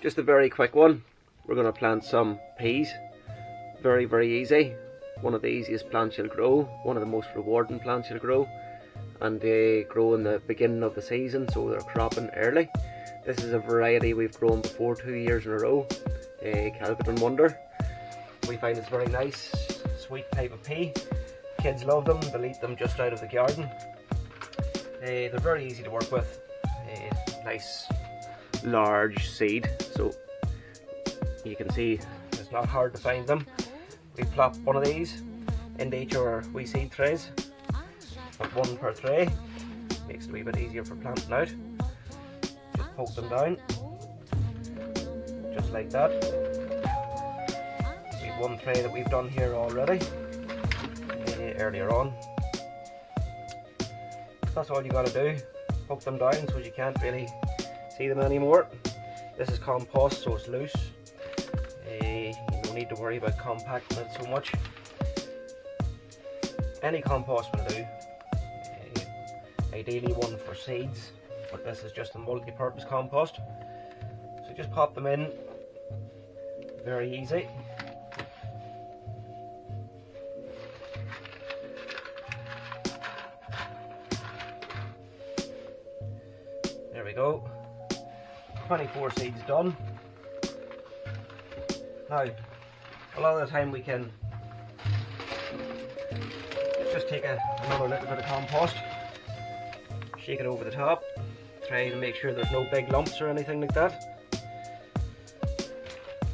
Just a very quick one. We're going to plant some peas. Very easy. One of the easiest plants you'll grow, one of the most rewarding plants you'll grow, and they grow in the beginning of the season, so they're cropping early. This is a variety we've grown before 2 years in a row, Kelvin and Wonder. We find it's very nice, sweet type of pea. Kids love them, they'll eat them just out of the garden. They're very easy to work with. Nice large seed, so you can see it's not hard to find them. We plop one of these into each of our wee seed trays, but one per tray, makes it a wee bit easier for planting out. Just poke them down, just like that. We've one tray that we've done here already, earlier on. That's all you gotta do, poke them down so you can't really see them anymore. This is compost, so it's loose. You don't need to worry about compacting it so much. Any compost will do. Ideally one for seeds, but this is just a multi-purpose compost. So just pop them in, very easy. There we go. 24 seeds done. Now, a lot of the time we can just take another little bit of compost, shake it over the top, try to make sure there's no big lumps or anything like that.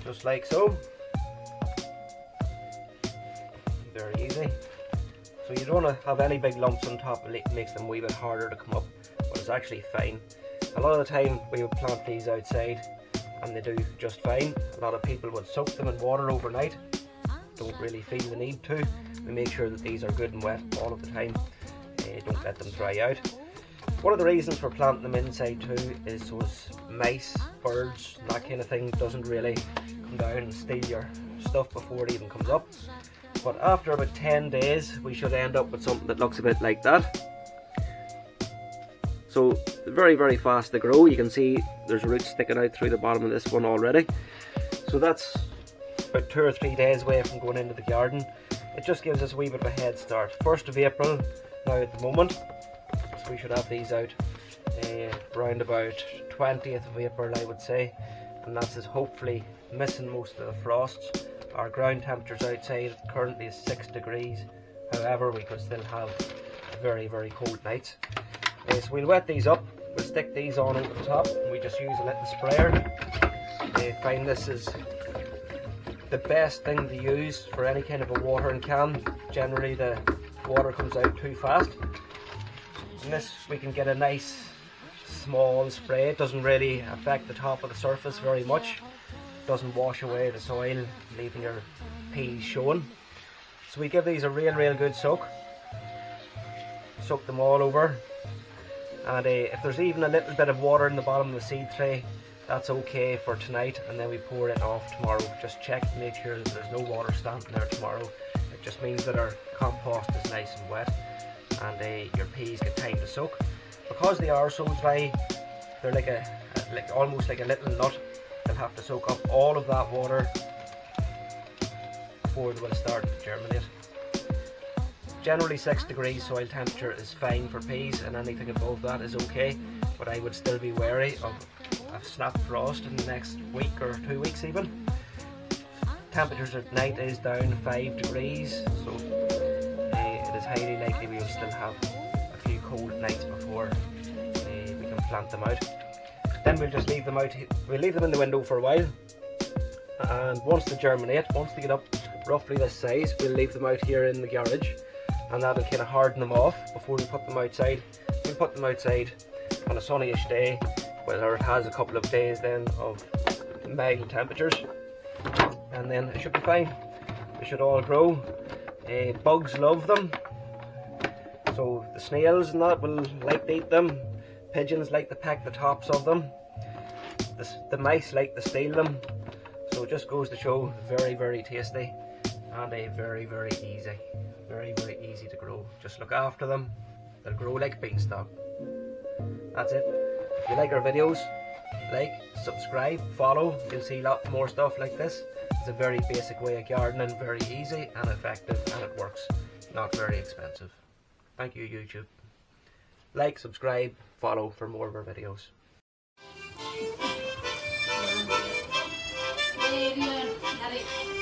Just like so. Very easy. So you don't want to have any big lumps on top, it makes them a wee bit harder to come up, but it's actually fine. A lot of the time we would plant these outside and they do just fine. A lot of people would soak them in water overnight, don't really feel the need to. We make sure that these are good and wet all of the time, don't let them dry out. One of the reasons for planting them inside too is so as mice, birds, and that kind of thing doesn't really come down and steal your stuff before it even comes up. But after about 10 days we should end up with something that looks a bit like that. So very fast to grow. You can see there's roots sticking out through the bottom of this one already. So that's about 2 or 3 days away from going into the garden. It just gives us a wee bit of a head start. 1st of April now at the moment, so we should have these out around about 20th of April I would say, and that's is hopefully missing most of the frosts. Our ground temperatures outside currently is 6 degrees, however we could still have very cold nights. So we'll wet these up, we'll stick these on over the top, and we just use a little sprayer. I find this is the best thing to use for any kind of a watering can. Generally the water comes out too fast. In this we can get a nice small spray. It doesn't really affect the top of the surface very much. It doesn't wash away the soil, leaving your peas showing. So we give these a real good soak. Soak them all over. And if there's even a little bit of water in the bottom of the seed tray, that's okay for tonight, and then we pour it off tomorrow. Just check to make sure that there's no water standing there tomorrow. It just means that our compost is nice and wet, and your peas get time to soak. Because they are so dry, they're almost like a little nut. They'll have to soak up all of that water before they will start to germinate. Generally 6 degrees soil temperature is fine for peas, and anything above that is okay, but I would still be wary of a snap frost in the next week or 2 weeks even. Temperatures at night is down 5 degrees, so it is highly likely we will still have a few cold nights before we can plant them out. Then we'll just leave them out, we'll leave them in the window for a while, and once they germinate, once they get up roughly this size, we'll leave them out here in the garage, and that'll kind of harden them off before we put them outside. We'll put them outside on a sunnyish day, whether it has a couple of days then of mild temperatures, and then it should be fine. They should all grow. Bugs love them, so the snails and that will like to eat them. Pigeons like to peck the tops of them. The mice like to steal them. So it just goes to show very tasty, and very easy. Very easy to grow. Just look after them, they'll grow like beanstalk. That's it. If you like our videos, like, subscribe, follow. You'll see a lot more stuff like this. It's a very basic way of gardening, very easy and effective, and it works. Not very expensive. Thank you, YouTube. Like, subscribe, follow for more of our videos. Daddy.